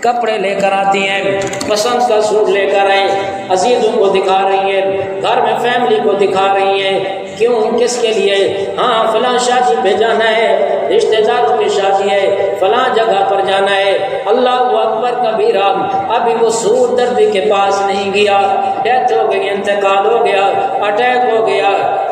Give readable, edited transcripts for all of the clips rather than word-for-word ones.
کپڑے لے کر آتی ہیں، پسند کا سوٹ لے کر آئیں، عزیزوں کو دکھا رہی ہیں، گھر میں فیملی کو دکھا رہی ہیں، کیوں کس کے لیے؟ ہاں فلاں شادی پہ جانا ہے، رشتہ داروں کی شادی ہے، فلاں جگہ پر جانا ہے۔ اللہ اکبر کبیرہ، ابھی وہ سور دردی کے پاس نہیں گیا، ڈیتھ ہو گئی، انتقال ہو گیا، اٹیک ہو گیا،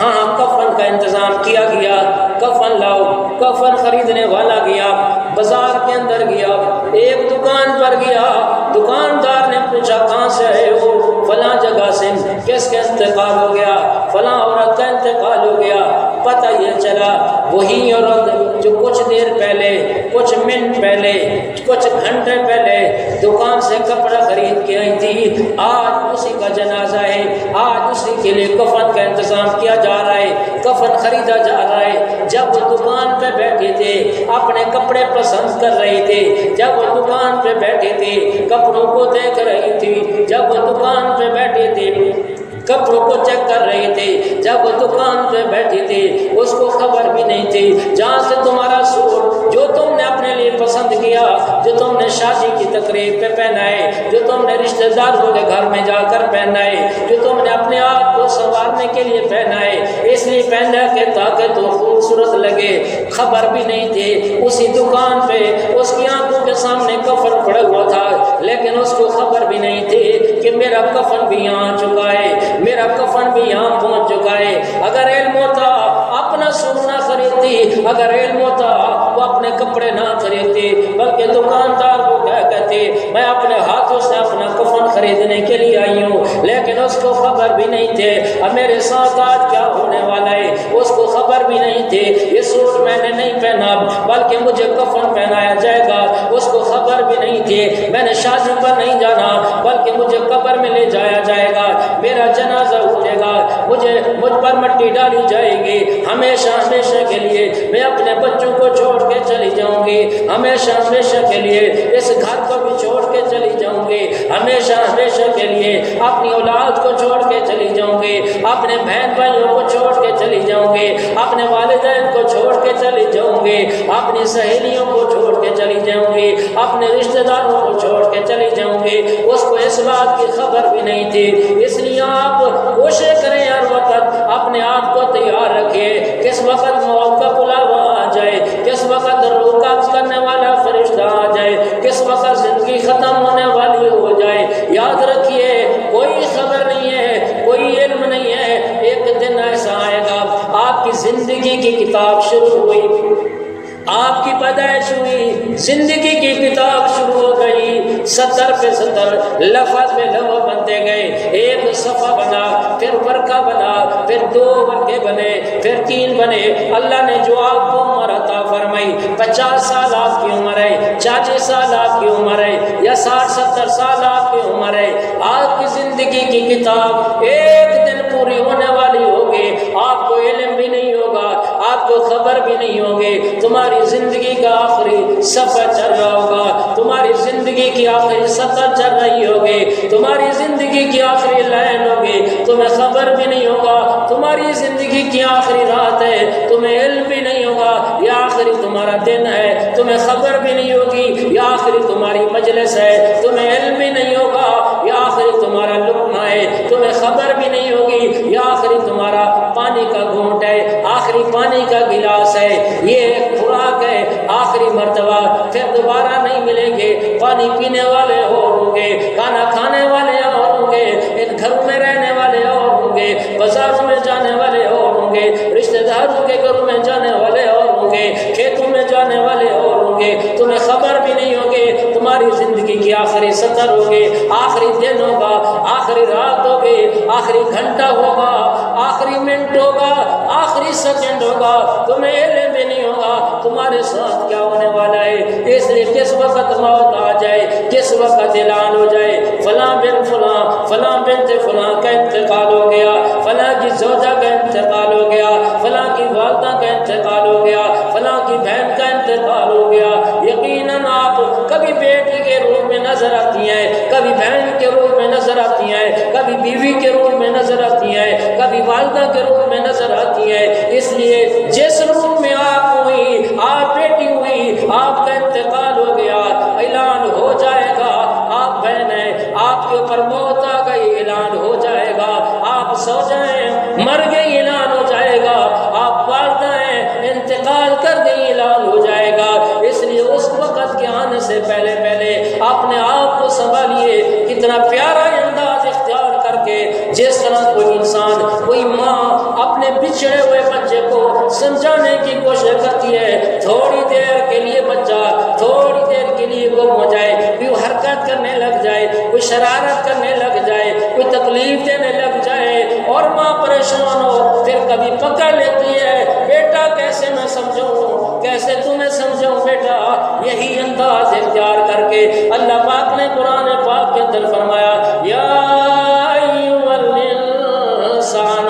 ہاں کفن کا انتظام کیا گیا، کفن لاؤ، کفن خریدنے والا گیا، بازار کے اندر گیا، ایک دکان پر گیا، دکاندار نے پوچھا کہاں سے آئے ہو؟ فلاں جگہ سے۔ کس کا انتقال ہو گیا؟ فلاں عورت کا انتقال ہو گیا۔ پتہ یہ چلا وہی عورت جو کچھ دیر پہلے، کچھ منٹ پہلے، کچھ گھنٹے پہلے دکان سے کپڑا خرید کے آئی تھی، آج اسی کا جنازہ ہے، آج اسی کے لیے کفن کا انتظام کیا جا رہا ہے، کفن خریدا جا رہا ہے۔ جب وہ دکان پہ بیٹھے تھے، اپنے کپڑے پسند کر رہے تھے، جب وہ دکان پہ بیٹھے تھے، کپڑوں کو دیکھ رہی تھی، جب وہ دکان پہ بیٹھے تھے، کپڑوں کو چیک کر رہے تھے، جب وہ دکان پہ بیٹھے تھے، اس کو خبر بھی نہیں تھی جہاں سے تمہارا سوٹ جو تم نے اپنے لیے پسند کیا، جو تم نے شادی کی تقریب پہ پہنا ہے، جو تم نے رشتہ داروں کے گھر میں جا کر پہنا ہے، جو تم نے اپنے آپ کو سنوارنے کے لیے پہنا ہے، اس لیے پہنا کہ تاکہ تو خوبصورت لگے، خبر بھی نہیں تھی اسی دکان پہ اس کی آنکھوں کے سامنے کفن پڑا ہوا تھا، لیکن اس کو خبر بھی نہیں تھی کہ میرا کفن بھی یہاں چکا ہے، میرا کفن بھی یہاں پہنچ چکا ہے۔ اگر علم ہوتا اپنا سوٹ نہ خریدتی، اگر علم ہوتا وہ اپنے کپڑے نہ خریدتی، بلکہ دکاندار کو کیا کہتے میں اپنے ہاتھوں سے اپنا کفن خریدنے کے لیے آئی ہوں، لیکن اس کو خبر بھی نہیں تھے اب میرے ساتھ آج کیا ہونے والا ہے، اس کو خبر بھی نہیں تھی یہ سوٹ میں نے نہیں پہنا بلکہ مجھے کفن پہنایا جائے گا، اس کو خبر بھی نہیں تھی میں نے شادی پر نہیں جانا بلکہ مجھے قبر میں لے جایا جائے گا، میرا جنازہ اٹھے گا، مجھ پر مٹی ڈالی جائے گی، ہمیشہ ہمیشہ کے لیے میں اپنے بچوں کو چھوڑ کے چلی جاؤں گی، ہمیشہ ہمیشہ کے لیے اس گھر کو بھی چھوڑ کے چلی جاؤں گی، ہمیشہ ہمیشہ کے لیے اپنی اولاد کو چھوڑ کے چلی جاؤں گی، اپنے بہن بھائیوں کو چھوڑ کے چلی جاؤں گی، اپنے والدین کو چھوڑ کے چلی جاؤں گی، اپنی سہیلیوں کو چھوڑ کے چلی جاؤں گی، اپنے رشتہ داروں کو چھوڑ کے چلی جاؤں گی۔ اس کو اس بات کی خبر بھی نہیں تھی، اس لیے آپ کوشش کریں ہر وقت اپنے آپ کو تیار رکھیے، کس وقت موت کا بلاوا آ جائے، کس وقت روح قبض کرنے والا فرشتہ آ جائے، کس وقت زندگی ختم ہونے والی ہو جائے، یاد رکھیے کوئی خبر نہیں ہے، کوئی علم نہیں ہے، ایک دن ایسا آئے گا آپ کی زندگی کی کتاب شروع ہوئی، آپ کی پیدائش ہوئی، زندگی کی کتاب شروع ہو گئی، 70 پہ 70 لفظ پہ لفظ بنتے گئے، ایک صفحہ بنا، پھر ورقہ بنا، پھر 2 ورقے بنے، پھر 3 بنے۔ اللہ نے جو آپ کو عمر عطا فرمائی، 50 سال آپ کی عمر ہے، 40 سال آپ کی عمر ہے، یا 60-70 سال آپ کی عمر ہے، آپ کی زندگی کی کتاب ایک دن پوری ہونے والی ہوگی، آپ کو علم بھی نہیں ہوگا، آپ کو خبر بھی نہیں ہوگی، تمہاری زندگی کا آخری صفحہ چل رہا ہوگا، تمہاری زندگی کی آخری سطر چل رہی ہوگی، تمہاری زندگی کی آخری لائن ہوگی، تمہیں خبر بھی نہیں ہوگا، تمہاری زندگی کی آخری رات ہے، تمہیں علم بھی نہیں ہوگا، یہ آخری تمہارا دن ہے، تمہیں خبر بھی نہیں ہوگی، یہ آخری تمہاری مجلس ہے، تمہیں علم بھی نہیں ہوگا، یہ آخری تمہارا لقمہ ہے، تمہیں خبر بھی نہیں ہوگی، یہ آخری تمہارا پانی کا گھونٹ ہے، آخری پانی کا گلاس ہے، یہ ایک خوراک ہے، آخری مرتبہ پھر دوبارہ نہیں ملیں گے، پانی پینے والے اور ہوں گے، کھانا کھانے والے اور ہوں گے، ان گھروں میں رہنے والے اور ہوں گے، بازاروں میں جانے والے اور ہوں گے، رشتہ داروں کے گھروں میں جانے والے اور ہوں گے، کھیتوں میں جانے والے اور ہوں گے، تمہیں خبر بھی نہیں ہوگی، تمہاری زندگی کی آخری سطر ہوگی، آخری دن ہوگا، آخری رات ہوگی، آخری گھنٹہ ہوگا، آخری منٹ ہوگا، آخری سیکنڈ ہوگا، تمہیں علم بھی نہیں ہوگا تمہارے ساتھ کیا ہونے والا ہے، اس لیے کس وقت موت آ جائے، کس وقت اعلان ہو جائے فلاں بن فلاں، فلاں بنت فلاں کا انتقال ہو گیا، فلاں کی زوجہ کا انتقال ہو گیا، فلاں کی والدہ کا انتقال ہو گیا، فلاں کی بہن کا انتقال ہو گیا، یقیناً آپ کبھی بیٹی کے روپ میں نظر آتی ہیں، کبھی بہن کے روپ میں نظر آتی ہیں، کبھی بیوی کے روپ میں نظر آتی ہیں، کبھی والدہ کے روپ میں نظر آتی ہیں، اس لیے جس روپ میں آپ ہوئی، آپ بیٹی ہوئی، آپ کا انتقال ہو گیا، اعلان ہو جائے گا مر گئی اعلان ہو جائے گا، آپ والدہ ہیں انتقال کر گئی اعلان ہو جائے گا۔ اس لیے اس وقت کے آنے سے پہلے پہلے اپنے آپ کو سنبھالیے۔ کتنا پیارا انداز اختیار کر کے جس طرح کوئی انسان، کوئی ماں اپنے بچھڑے ہوئے بچے کو سمجھانے کی کوشش کرتی ہے، تھوڑی دیر کے لیے بچہ تھوڑی دیر کے لیے گم ہو جائے، کوئی حرکت کرنے لگ جائے، کوئی شرارت کرنے لگ جائے، کوئی تکلیف دینے لگ جائے اور ماں پریشان ہو، پھر کبھی پکڑ لیتی ہے، بیٹا کیسے میں سمجھوں، کیسے تمہیں سمجھوں بیٹا۔ یہی انداز اختیار کر کے اللہ پاک نے قرآن پاک کے اندر فرمایا، یا ایھا الانسان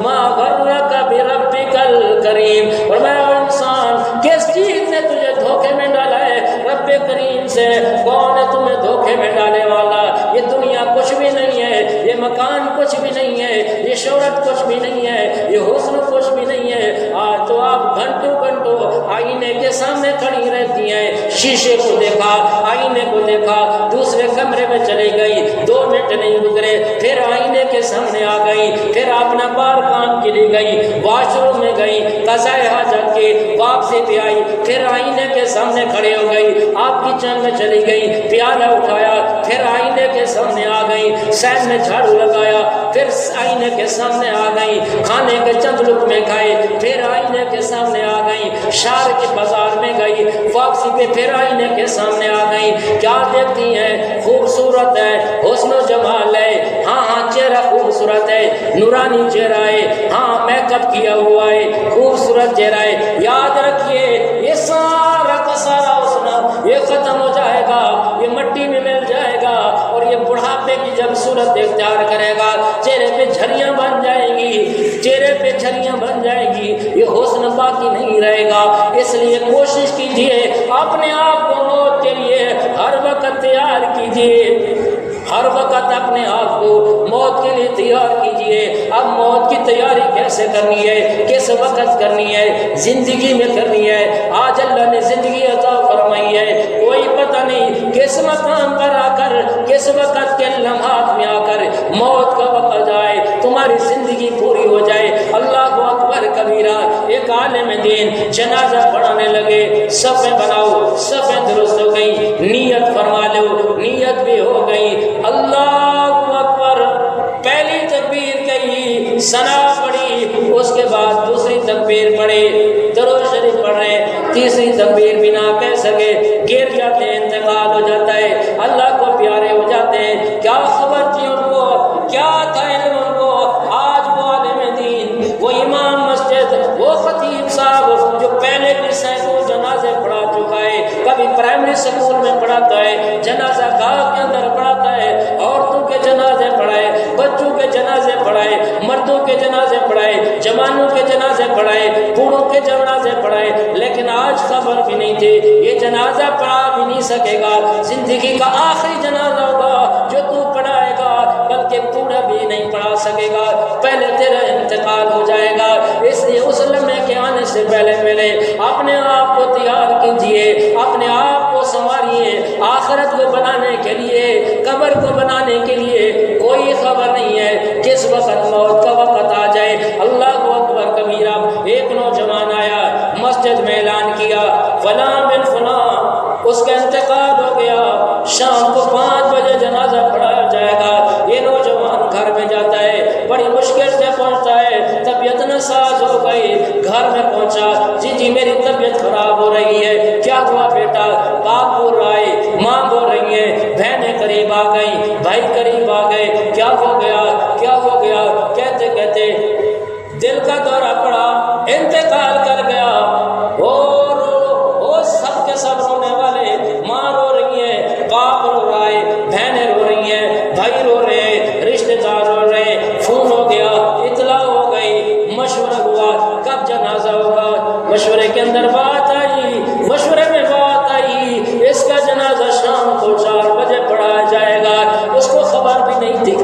ما غرک بربک الکریم، فرمایا انسان کس چیز نے تجھے دھوکے میں ڈالا ہے؟ رب کریم سے۔ کون ہے تمہیں دھوکے میں ڈالنے والا؟ یہ دنیا کچھ بھی نہیں ہے، یہ مکان کچھ بھی نہیں ہے، یہ شہرت کچھ بھی نہیں ہے، یہ حسن کچھ بھی نہیں ہے۔ آج تو آپ گھنٹوں گھنٹوں آئینے کے سامنے کھڑی رہتی ہیں، شیشے کو دیکھا، آئینے کو دیکھا، دوسرے کمرے میں چلی گئی، 2 منٹ نہیں گزرے پھر آئینے کے سامنے آ گئی، پھر اپنا بار کام کے لیے گئی، واش روم میں گئی، قضاء حاجت کے واپسی پہ آئی، پھر آئینے کے سامنے کھڑے ہو گئی، آپ کچن میں چلی گئی، پیالہ اٹھایا، پھر آئینے کے سامنے آ گئی، سین میں جھاڑو لگایا، پھر آئینے کے سامنے آ گئی، کھانے کے چند لقمے کھائے، پھر آئینے کے سامنے آ گئی، شہر کے بازار میں گئی، واپسی پہ پھر آئینے کے سامنے آ گئی۔ کیا دیکھتی ہیں؟ خوبصورت ہے، حسن و جمال ہے، ہاں ہاں چہرہ خوبصورت ہے، نورانی چہرہ ہے، ہاں میک اپ کیا ہوا ہے، خوبصورت چہرہ ہے۔ یاد رکھیے یہ سارا کا سارا حسن یہ ختم ہو جائے گا، یہ مٹی میں مل جائے گا، اور یہ بڑھاپے کی جب صورت اختیار کرے گا چہرے پہ جھریاں بن جائیں گی، چہرے پہ جھریاں بن جائیں گی، یہ حسن باقی نہیں رہے گا۔ اس لیے کوشش کیجئے اپنے آپ کو موت کے لیے ہر وقت تیار کیجئے، ہر وقت اپنے آپ کو موت کے لیے تیار کیجئے۔ اب موت کی تیاری کیسے کرنی ہے، کس وقت کرنی ہے؟ زندگی میں کرنی ہے۔ آج اللہ نے زندگی عطا فرمائی ہے، کوئی پتہ نہیں کس مقام پر آ کر، کس وقت کے لمحات میں آ کر موت کا وقت آئے، تمہاری زندگی پوری ہو جائے۔ اللہ اکبر کبیرہ۔ ایک عالم دین جنازہ پڑھانے لگے، صفیں بناؤ، صفیں درست ہو گئی، نیت فرما لو، نیت بھی ہو گئی، اللہ اکبر، پہلی تکبیر کہی، ثنا پڑھی، اس کے بعد دوسری تکبیر پڑھی، درود شریف پڑھ رہے، تیسری تکبیر بھی نہ کہہ سکے، گر جاتے ہیں، انتقال ہو جاتا ہے، اللہ کو پیارے ہو جاتے ہیں۔ کیا خبر تھی ان کو، کیا تھا علم ان کو؟ آج وہ عالم دین، وہ امام مسجد، وہ خطیب صاحب جو پہلے بھی سینکڑوں جنازے پڑھا چکا ہے، کبھی پرائمری سکول میں پڑھاتا ہے، جنازہ گاہ کے اندر پڑھاتا ہے، عورتوں کے جنازے پڑھائے، بچوں کے جنازے پڑھائے، مردوں کے جنازے پڑھائے، جوانوں کے جنازے پڑھائے، بوڑھوں کے جنازے پڑھائے، لیکن آج خبر بھی نہیں تھی یہ جنازہ پڑھا بھی نہیں سکے گا، زندگی کا آخری جنازہ ہوگا جو تو پڑھائے گا، بلکہ پورا بھی نہیں پڑھا سکے گا، پہلے تیرا انتقال ہو جائے گا۔ اس لیے اس لمحے کے آنے سے پہلے پہلے اپنے آپ کو تیار کیجئے، اپنے آپ کو سنواریے۔ آخرت کو بنانے کے لیے، قبر کو بنانے کے لیے کوئی خبر نہیں ہے کس وقت موت کا وقت آ جائے۔ اللہ اکبر کبیرہ۔ ایک نوجوان آیا، مسجد میں اعلان کیا، فلاں بن فلاں اس کا انتقال ہو گیا، شام کو 5 بجے جنازہ پڑھایا جائے گا۔ یہ نوجوان گھر میں جاتا ہے، بڑی مشکل سے پہنچتا ہے، طبیعت ناساز ہو گئی، گھر میں پہنچا، جی میری طبیعت خراب ہو رہی ہے۔ کیا ہوا بیٹا؟ باپ بول رہا ہے، ماں بول رہی ہے، بہنیں قریب آ گئی، بھائی قریب آ گئے، کیا ہو گیا، کیا ہو گیا؟ کہتے کہتے دل کا دورہ پڑا، انتقال کر گیا، اور سب کے سب رونے والے، ماں رو رہی ہے، باپ رو رہا ہے، بہنیں رو رہی ہیں، بھائی رو رہے ہیں، رشتے دار رو رہے ہیں، فون ہو گیا، اطلاع ہو گئی، مشورہ ہوا کب جنازہ ہوگا۔ مشورے کے اندر بات آئی، مشورے میں بات آئی، اس کا جنازہ شام کو 4 بجے پڑھایا جائے گا۔ اس کو خبر بھی نہیں تھی،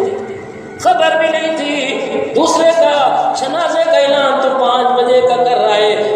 خبر بھی نہیں تھی، دوسرے کا جنازے کا اعلان تو 5 بجے کا کر رہا ہے،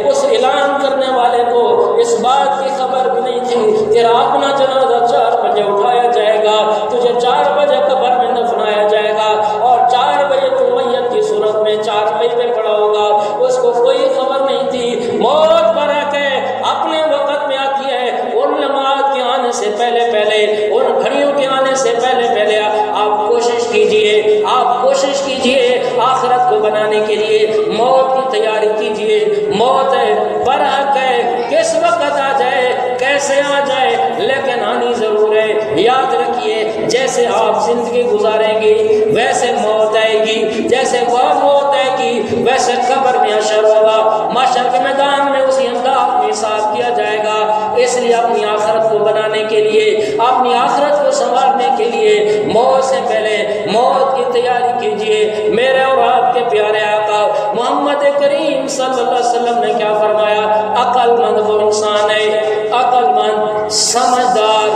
پہلے پہلے، ان گھڑیوں کے آنے سے پہلے پہلے آپ کوشش کیجئے، آپ کوشش کیجئے آخرت کو بنانے کے لیے، موت کی تیاری کیجئے۔ موت ہے، برحق ہے، کس وقت آ جائے، کیسے آ جائے، لیکن آنی ضرور ہے۔ یاد رکھیے جیسے آپ زندگی گزاریں گے ویسے موت آئے گی، جیسے وہ موت آئے گی ویسے قبر میں حشر ہوگا، محشر کے میدان میں اسی انداز میں حساب کیا جائے گا۔ اس لیے اپنی آخرت کو بنانے کے لیے، اپنی آخرت کو سنوارنے کے لیے موت سے پہلے موت کی تیاری کیجئے۔ میرے اور آپ کے پیارے آقا محمد کریم صلی اللہ علیہ وسلم نے کیا فرمایا؟ عقل مند وہ انسان ہے، عقل مند، سمجھدار،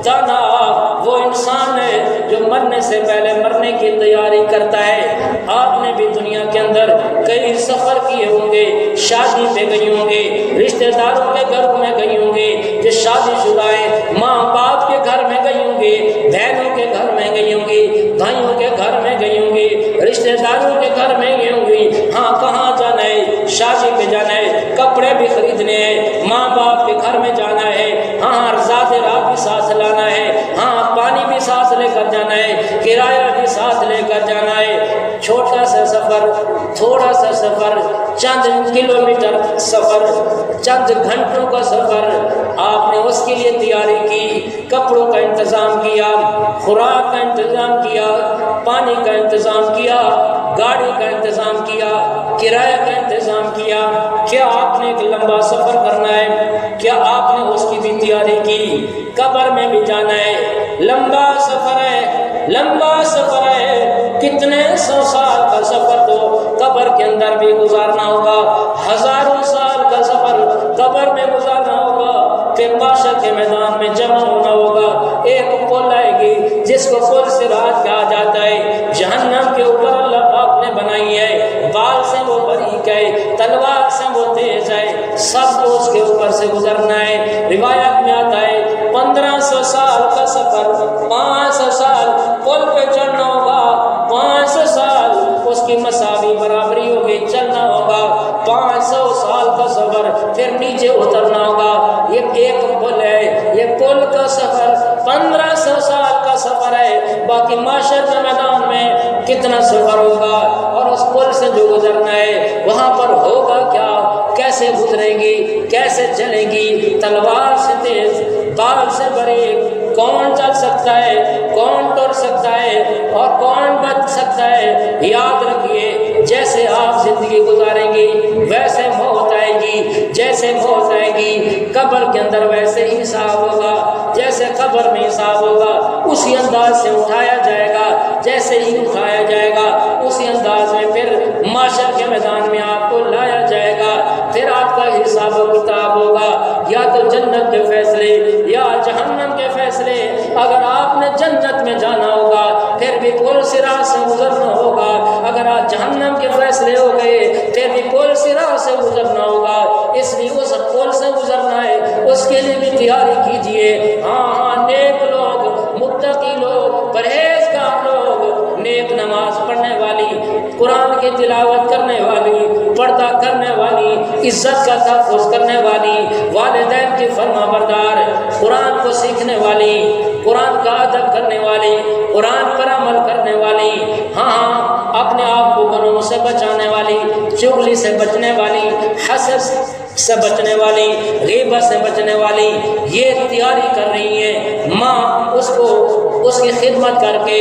دانا وہ انسان ہے جو مرنے سے پہلے مرنے کی تیاری کرتا ہے۔ آپ نے بھی دنیا کے اندر کئی سفر کیے ہوں گے، شادی پہ گئی ہوں گے، رشتہ داروں کے گھروں میں گئی ہوں گے، جو شادی شدہ ہے، ماں باپ کے گھر میں گئی ہوں گے، بہنوں کے گھر میں گئی ہوں گی، بھائیوں کے گھر میں گئی ہوں گی، رشتہ داروں کے گھر میں گئی ہوں گی۔ ہاں کہاں جانا ہے؟ شادی پہ جانا ہے، کپڑے بھی خریدنے ہیں، ماں باپ کے گھر میں جانا ہے، ہاں زاد رات بھی ساتھ لانا ہے، ہاں پانی بھی ساتھ لے کر جانا ہے، کرایہ بھی ساتھ لے کر جانا ہے۔ چھوٹا سا سفر، تھوڑا سا سفر، چند کلومیٹر سفر، چند گھنٹوں کا سفر، آپ نے اس کے لیے تیاری کی، کپڑوں کا انتظام کیا، خوراک کا انتظام کیا، پانی کا انتظام کیا، گاڑی کا انتظام کیا، کرایہ کا انتظام کیا۔ کیا آپ نے ایک لمبا سفر کرنا ہے؟ کیا آپ نے اس کی بھی تیاری کی؟ قبر میں بھی جانا ہے، لمبا سفر ہے، لمبا سفر ہے، کتنے سو سال کا سفر تو قبر کے اندر بھی گزارنا ہوگا، ہزاروں سال کا سفر قبر میں گزارنا ہوگا، پھر محشر کے میدان میں جمع ہونا ہوگا۔ ایک پل آئے گی جس کو پل صراط کہا جاتا ہے، جہنم کے اوپر اللہ پاک نے بنائی ہے، بال سے وہ باریک ہے، تلوار سے وہ تیز ہے، سب کو اس کے اوپر سے گزرنا ہے۔ روایت میں آتا ہے 1500 سال کا سفر، 500 سال پل پہ چڑھنا ہوگا، 500 سال اس کی مساوی برابری ہوگی، چلنا ہوگا، 500 سال کا سفر پھر نیچے اترنا ہوگا۔ یہ ایک پل ہے، یہ پل کا سفر 1500 سال کا سفر ہے۔ باقی معاشر کے میدان میں کتنا سفر ہوگا، اور اس پل سے جو گزرنا ہے وہاں پر ہوگا کیا، کیسے گزریں گی، کیسے چلیں گی، تلوار سے تیز، بال سے باریک، کون چل سکتا ہے، کون ٹر سکتا ہے، اور کون بچ سکتا ہے؟ یاد رکھیے جیسے آپ زندگی گزاریں گی ویسے موت آئے گی، جیسے موت آئے گی قبر کے اندر ویسے ہی حساب ہوگا، جیسے قبر میں حساب ہوگا اسی انداز سے اٹھایا جائے گا، جیسے ہی اٹھایا جائے گا اسی انداز میں پھر معاشر کے میدان میں آپ کو لایا جائے گا۔ پھر آپ کا حساب و کتاب ہوگا، یا تو جنت کے فیصلے یا جہنم کے فیصلے۔ اگر آپ نے جنت میں جانا ہوگا پھر بھی پل صراط سے گزرنا ہوگا، اگر آپ جہنم کے فیصلے ہو گئے پھر بھی پل صراط سے گزرنا ہوگا۔ اس لیے اس پل سے گزرنا ہے، اس کے لیے بھی تیاری کیجئے۔ ہاں نیک لوگ، متقی لوگ، پرہیزگار لوگ، نیک نماز پڑھنے والی، قرآن کی تلاوت کرنے والی، پردہ کرنے والی، عزت کا تحفظ کرنے والی، والدین کی فرما بردار، قرآن کو سیکھنے والی، قرآن کا ادب کرنے والی، قرآن پر عمل کرنے والی، ہاں اپنے آپ کو گناہوں سے بچانے والی، چغلی سے بچنے والی، حسد سے بچنے والی، غیبت سے بچنے والی، یہ تیاری کر رہی ہے۔ ماں اس کی خدمت کر کے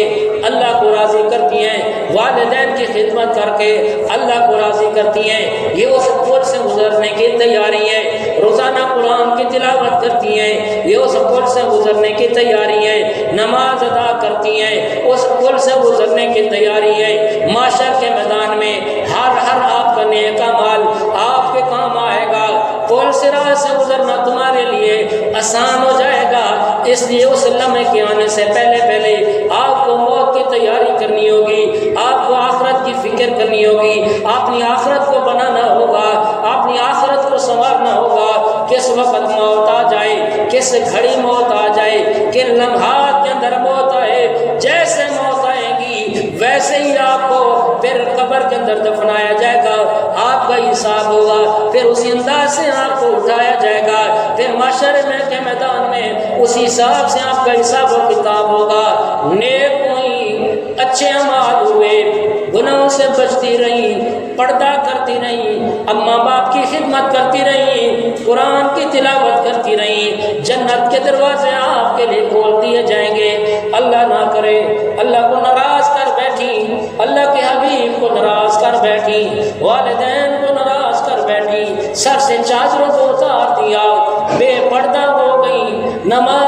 اللہ کو راضی کرتی ہیں، والدین کی خدمت کر کے اللہ کو راضی کرتی ہیں، یہ اس پل سے گزرنے کی تیاری ہے۔ روزانہ قرآن کی تلاوت کرتی ہیں، یہ اس پل سے گزرنے کی تیاری ہے۔ نماز ادا کرتی ہیں، اس پل سے گزرنے کی تیاری ہے۔ معاشر کے میدان میں ہر آپ کا نیک اعمال آپ کے کام آئے گا، پل صراط سے گزرنا تمہارے لیے آسان ہو جائے گا۔ اس لیے اس لمحے کے آنے سے پہلے پہلے آپ کو موت کی تیاری کرنی ہوگی، آپ کو آخرت کی فکر کرنی ہوگی، اپنی آخرت کو بنانا ہوگا، اپنی آخرت کو سنوارنا ہوگا۔ کس وقت موت آ جائے، کس گھڑی موت آ جائے، کن لمحات کے اندر موت آئے، جیسے موت آئے گی ویسے ہی آپ کو پھر قبر کے اندر دفنایا جائے گا، آپ کا حساب ہوگا، پھر اسی انداز سے آپ کو اٹھایا جائے گا، پھر محشر میں کے میدان میں اسی حساب سے آپ کا حساب و کتاب ہوگا. نیک ہوئی، اچھے اعمال ہوئے، گناہوں سے بچتی رہی، پردہ کرتی رہی، اماں باپ کی خدمت کرتی رہی، قرآن کی تلاوت کرتی رہی، جنت کے دروازے آپ کے لیے کھول دیے جائیں گے. اللہ نہ کرے اللہ کو ناراض کر بیٹھی، اللہ کے حبیب کو ناراض کر بیٹھی، والدین کو ناراض کر بیٹھی، سر سے چادروں کو اتار دیا، بے پردہ ہو گئی، نماز